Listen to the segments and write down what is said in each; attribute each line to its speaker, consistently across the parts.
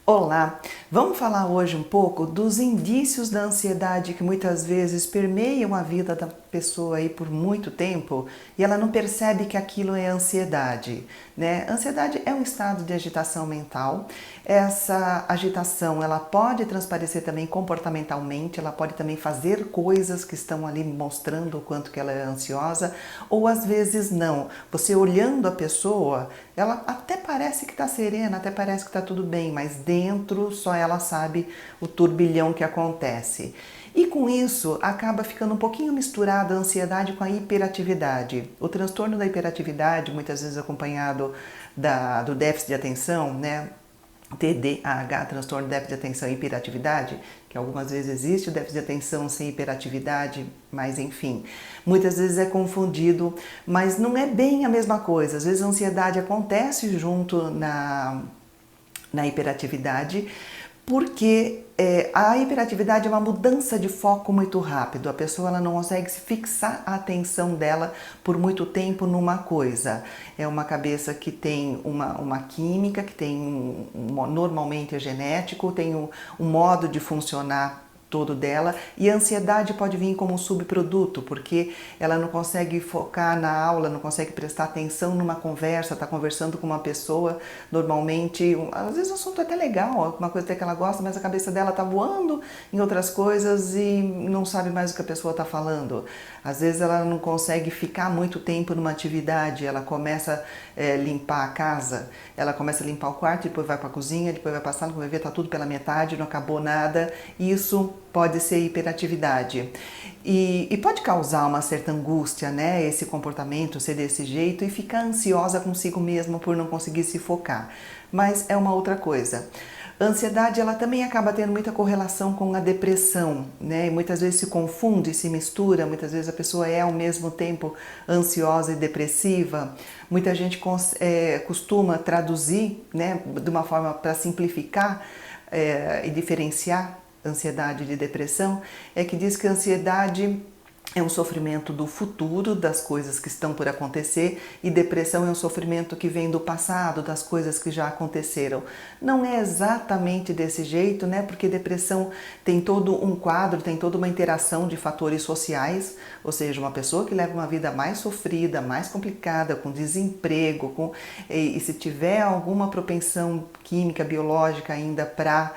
Speaker 1: Olá, vamos falar hoje um pouco dos indícios da ansiedade que muitas vezes permeiam a vida da pessoa aí por muito tempo e ela não percebe que aquilo é ansiedade, né? Ansiedade é um estado de agitação mental. Essa agitação, ela pode transparecer também comportamentalmente, ela pode também fazer coisas que estão ali mostrando o quanto que ela é ansiosa, ou às vezes não. Você olhando a pessoa, ela até parece que está serena, até parece que está tudo bem, mas dentro só ela sabe o turbilhão que acontece. E com isso acaba ficando um pouquinho misturada a ansiedade com a hiperatividade. O transtorno da hiperatividade, muitas vezes acompanhado do déficit de atenção, né? TDAH, transtorno de déficit de atenção e hiperatividade, que algumas vezes existe o déficit de atenção sem hiperatividade, mas enfim, muitas vezes é confundido, mas não é bem a mesma coisa. Às vezes a ansiedade acontece junto na hiperatividade, porque a hiperatividade é uma mudança de foco muito rápido. A pessoa ela não consegue se fixar a atenção dela por muito tempo numa coisa. É uma cabeça que tem uma química, que tem normalmente é genético, tem um modo de funcionar todo dela, e a ansiedade pode vir como um subproduto, porque ela não consegue focar na aula, não consegue prestar atenção numa conversa, está conversando com uma pessoa, normalmente, às vezes o assunto é até legal, uma coisa até que ela gosta, mas a cabeça dela está voando em outras coisas e não sabe mais o que a pessoa está falando. Às vezes ela não consegue ficar muito tempo numa atividade, ela começa a limpar a casa, ela começa a limpar o quarto, depois vai para a cozinha, depois vai para a sala, vai ver, está tudo pela metade, não acabou nada. Isso pode ser hiperatividade. E pode causar uma certa angústia, né? Esse comportamento ser desse jeito e ficar ansiosa consigo mesma por não conseguir se focar. Mas é uma outra coisa. A ansiedade ela também acaba tendo muita correlação com a depressão, né? E muitas vezes se confunde, se mistura, muitas vezes a pessoa é ao mesmo tempo ansiosa e depressiva. Muita gente costuma traduzir, né, de uma forma para simplificar e diferenciar ansiedade de depressão, é que diz que a ansiedade é um sofrimento do futuro, das coisas que estão por acontecer, e depressão é um sofrimento que vem do passado, das coisas que já aconteceram. Não é exatamente desse jeito, né? Porque depressão tem todo um quadro, tem toda uma interação de fatores sociais, ou seja, uma pessoa que leva uma vida mais sofrida, mais complicada, com desemprego, e se tiver alguma propensão química, biológica ainda para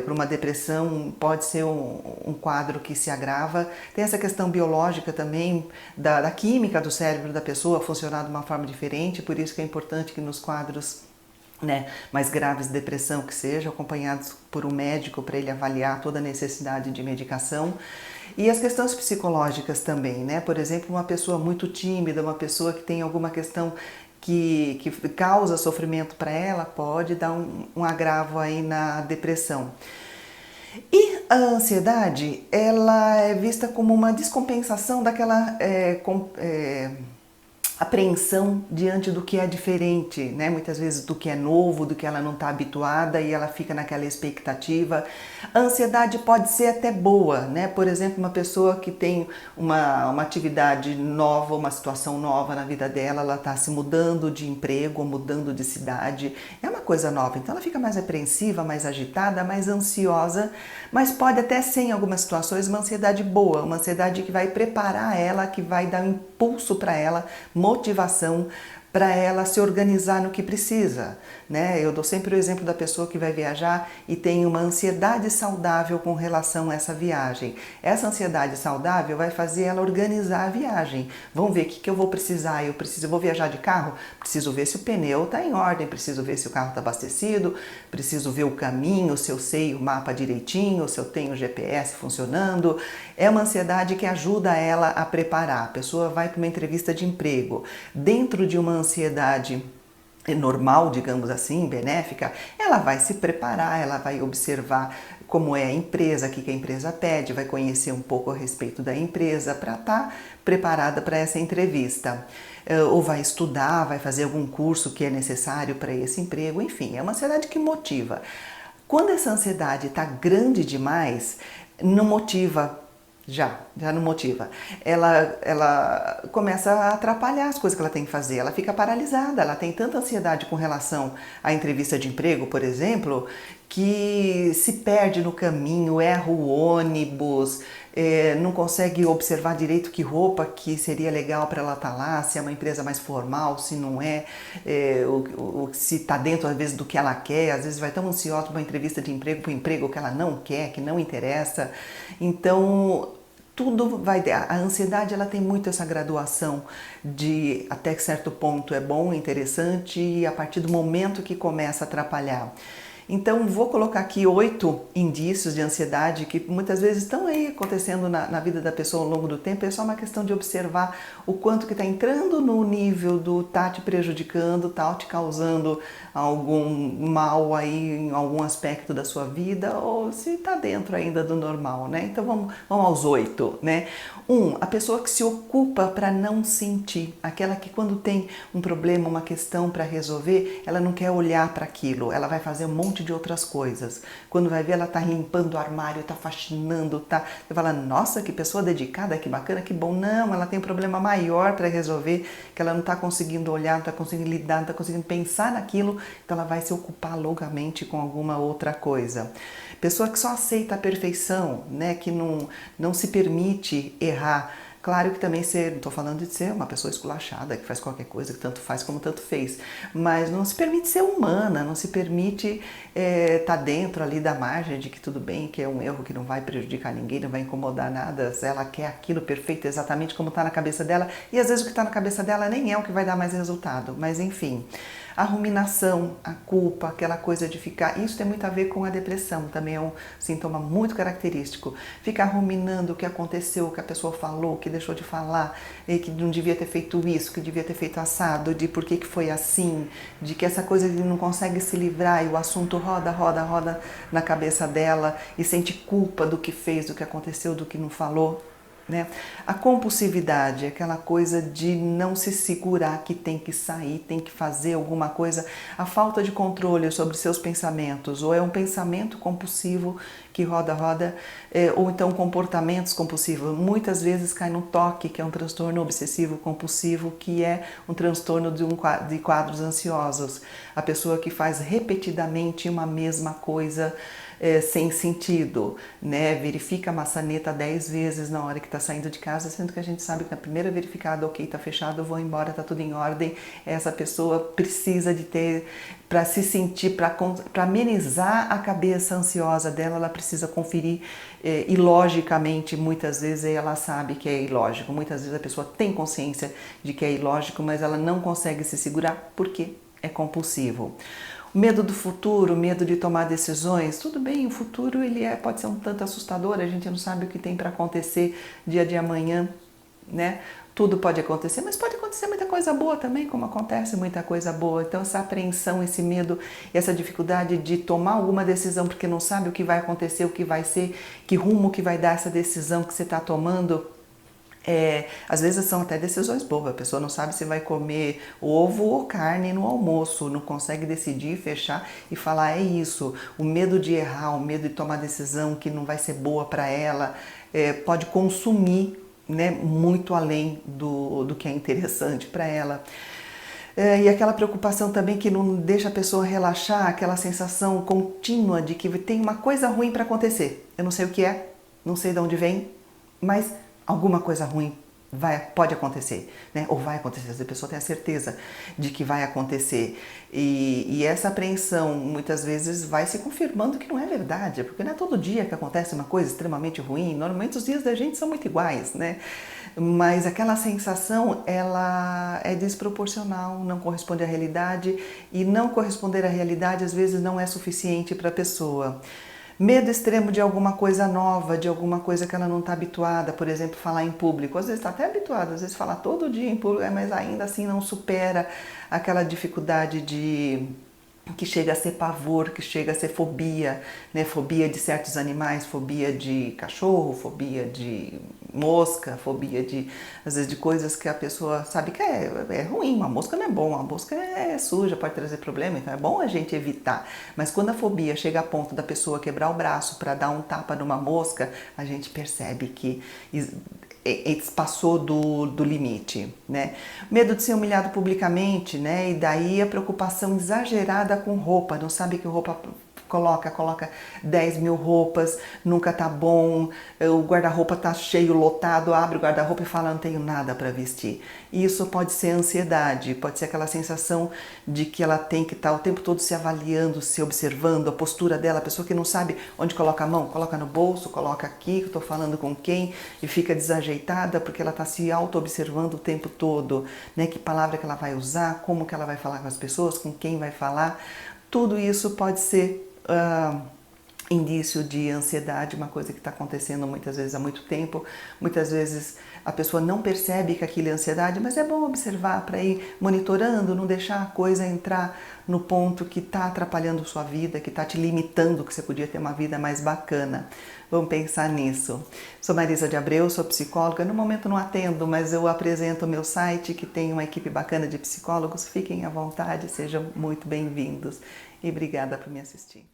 Speaker 1: uma depressão, pode ser um quadro que se agrava. Tem essa questão biológica também, da química do cérebro da pessoa funcionar de uma forma diferente, por isso que é importante que nos quadros, né, mais graves de depressão que sejam acompanhados por um médico para ele avaliar toda a necessidade de medicação. E as questões psicológicas também, né? Por exemplo, uma pessoa muito tímida, uma pessoa que tem alguma questão que causa sofrimento para ela, pode dar um agravo aí na depressão. E a ansiedade, ela é vista como uma descompensação daquela apreensão diante do que é diferente, né? Muitas vezes do que é novo, do que ela não está habituada e ela fica naquela expectativa. A ansiedade pode ser até boa, né? Por exemplo, uma pessoa que tem uma atividade nova, uma situação nova na vida dela, ela está se mudando de emprego, mudando de cidade, é uma coisa nova, então ela fica mais apreensiva, mais agitada, mais ansiosa, mas pode até ser em algumas situações uma ansiedade boa, uma ansiedade que vai preparar ela, que vai dar um impulso para ela, motivação para ela se organizar no que precisa, né? Eu dou sempre o exemplo da pessoa que vai viajar e tem uma ansiedade saudável com relação a essa viagem. Essa ansiedade saudável vai fazer ela organizar a viagem. Vamos ver o que eu vou precisar. Eu vou viajar de carro? Preciso ver se o pneu está em ordem, preciso ver se o carro está abastecido, preciso ver o caminho, se eu sei o mapa direitinho, se eu tenho o GPS funcionando. É uma ansiedade que ajuda ela a preparar. A pessoa vai para uma entrevista de emprego. Dentro de uma ansiedade normal, digamos assim, benéfica, ela vai se preparar, ela vai observar como é a empresa, o que a empresa pede, vai conhecer um pouco a respeito da empresa para estar preparada para essa entrevista. Ou vai estudar, vai fazer algum curso que é necessário para esse emprego, enfim, é uma ansiedade que motiva. Quando essa ansiedade está grande demais, não motiva. Já não motiva. Ela começa a atrapalhar as coisas que ela tem que fazer, ela fica paralisada, ela tem tanta ansiedade com relação à entrevista de emprego, por exemplo, que se perde no caminho, erra o ônibus, não consegue observar direito que roupa que seria legal para ela estar lá, se é uma empresa mais formal, se não é, se está dentro às vezes do que ela quer, às vezes vai tão ansiosa para uma entrevista de emprego, para um emprego que ela não quer, que não interessa. Então tudo vai, a ansiedade ela tem muito essa graduação de até certo ponto é bom, interessante e a partir do momento que começa a atrapalhar. Então, vou colocar aqui 8 indícios de ansiedade que muitas vezes estão aí acontecendo na vida da pessoa ao longo do tempo. É só uma questão de observar o quanto que está entrando no nível do tá te prejudicando, tá te causando algum mal aí em algum aspecto da sua vida ou se está dentro ainda do normal, né? Então, vamos aos 8, né? A pessoa que se ocupa para não sentir, aquela que quando tem um problema, uma questão para resolver, ela não quer olhar para aquilo, ela vai fazer um monte de outras coisas. Quando vai ver, ela tá limpando o armário, tá faxinando, tá... Você fala, nossa, que pessoa dedicada, que bacana, que bom. Não, ela tem um problema maior para resolver, que ela não tá conseguindo olhar, não tá conseguindo lidar, não tá conseguindo pensar naquilo, então ela vai se ocupar longamente com alguma outra coisa. Pessoa que só aceita a perfeição, né, que não se permite errar. Claro que também não estou falando de ser uma pessoa esculachada, que faz qualquer coisa, que tanto faz como tanto fez, mas não se permite ser humana, não se permite estar dentro ali da margem de que tudo bem, que é um erro que não vai prejudicar ninguém, não vai incomodar nada, ela quer aquilo perfeito exatamente como está na cabeça dela, e às vezes o que está na cabeça dela nem é o que vai dar mais resultado, mas enfim. A ruminação, a culpa, aquela coisa de ficar... Isso tem muito a ver com a depressão, também é um sintoma muito característico. Ficar ruminando o que aconteceu, o que a pessoa falou, o que deixou de falar, que não devia ter feito isso, que devia ter feito assado, de por que foi assim, de que essa coisa de não consegue se livrar e o assunto roda na cabeça dela e sente culpa do que fez, do que aconteceu, do que não falou. Né? A compulsividade, aquela coisa de não se segurar, que tem que sair, tem que fazer alguma coisa, a falta de controle sobre seus pensamentos, ou é um pensamento compulsivo que roda, ou então comportamentos compulsivos. Muitas vezes cai no toque, que é um transtorno obsessivo compulsivo, que é um transtorno de quadros ansiosos. A pessoa que faz repetidamente uma mesma coisa, sem sentido, né? Verifica a maçaneta 10 vezes na hora que está saindo de casa, sendo que a gente sabe que na primeira verificada, ok, está fechado, eu vou embora, está tudo em ordem. Essa pessoa precisa de ter, para se sentir, para amenizar a cabeça ansiosa dela, ela precisa conferir ilogicamente, muitas vezes ela sabe que é ilógico, muitas vezes a pessoa tem consciência de que é ilógico, mas ela não consegue se segurar porque é compulsivo. O medo do futuro, o medo de tomar decisões, tudo bem, o futuro ele pode ser um tanto assustador, a gente não sabe o que tem para acontecer dia de amanhã, né? Tudo pode acontecer, mas pode acontecer muita coisa boa também, como acontece muita coisa boa. Então essa apreensão, esse medo, essa dificuldade de tomar alguma decisão porque não sabe o que vai acontecer, o que vai ser, que rumo que vai dar essa decisão que você está tomando. Às vezes são até decisões bobas, a pessoa não sabe se vai comer ovo ou carne no almoço, não consegue decidir, fechar e falar é isso. O medo de errar, o medo de tomar decisão que não vai ser boa para ela, pode consumir, né, muito além do que é interessante para ela. E aquela preocupação também que não deixa a pessoa relaxar, aquela sensação contínua de que tem uma coisa ruim para acontecer. Eu não sei o que é, não sei de onde vem, mas alguma coisa ruim pode acontecer, né? Ou vai acontecer, a pessoa tem a certeza de que vai acontecer. E essa apreensão muitas vezes vai se confirmando que não é verdade, porque não é todo dia que acontece uma coisa extremamente ruim, normalmente os dias da gente são muito iguais, né? Mas aquela sensação, ela é desproporcional, não corresponde à realidade, e não corresponder à realidade às vezes não é suficiente para a pessoa. Medo extremo de alguma coisa nova, de alguma coisa que ela não está habituada, por exemplo, falar em público. Às vezes está até habituada, às vezes fala todo dia em público, mas ainda assim não supera aquela dificuldade que chega a ser pavor, que chega a ser fobia, né? Fobia de certos animais, fobia de cachorro, fobia de mosca, fobia às vezes de coisas que a pessoa sabe que é ruim, uma mosca não é bom, uma mosca é suja, pode trazer problema, então é bom a gente evitar. Mas quando a fobia chega a ponto da pessoa quebrar o braço para dar um tapa numa mosca, a gente percebe que passou do limite, né? Medo de ser humilhado publicamente, né? E daí a preocupação exagerada com roupa, não sabe que roupa coloca 10 mil roupas, nunca tá bom, o guarda-roupa tá cheio, lotado, abre o guarda-roupa e fala, não tenho nada para vestir. Isso pode ser ansiedade, pode ser aquela sensação de que ela tem que estar o tempo todo se avaliando, se observando, a postura dela, a pessoa que não sabe onde coloca a mão, coloca no bolso, coloca aqui, que eu tô falando com quem, e fica desajeitada porque ela tá se auto-observando o tempo todo, né? Que palavra que ela vai usar, como que ela vai falar com as pessoas, com quem vai falar. Tudo isso pode ser indício de ansiedade, uma coisa que está acontecendo muitas vezes há muito tempo. Muitas vezes a pessoa não percebe que aquilo é ansiedade, mas é bom observar para ir monitorando, não deixar a coisa entrar no ponto que está atrapalhando sua vida, que está te limitando, que você podia ter uma vida mais bacana. Vamos pensar nisso. Sou Marisa de Abreu, sou psicóloga. No momento não atendo, mas eu apresento o meu site, que tem uma equipe bacana de psicólogos. Fiquem à vontade, sejam muito bem-vindos. E obrigada por me assistir.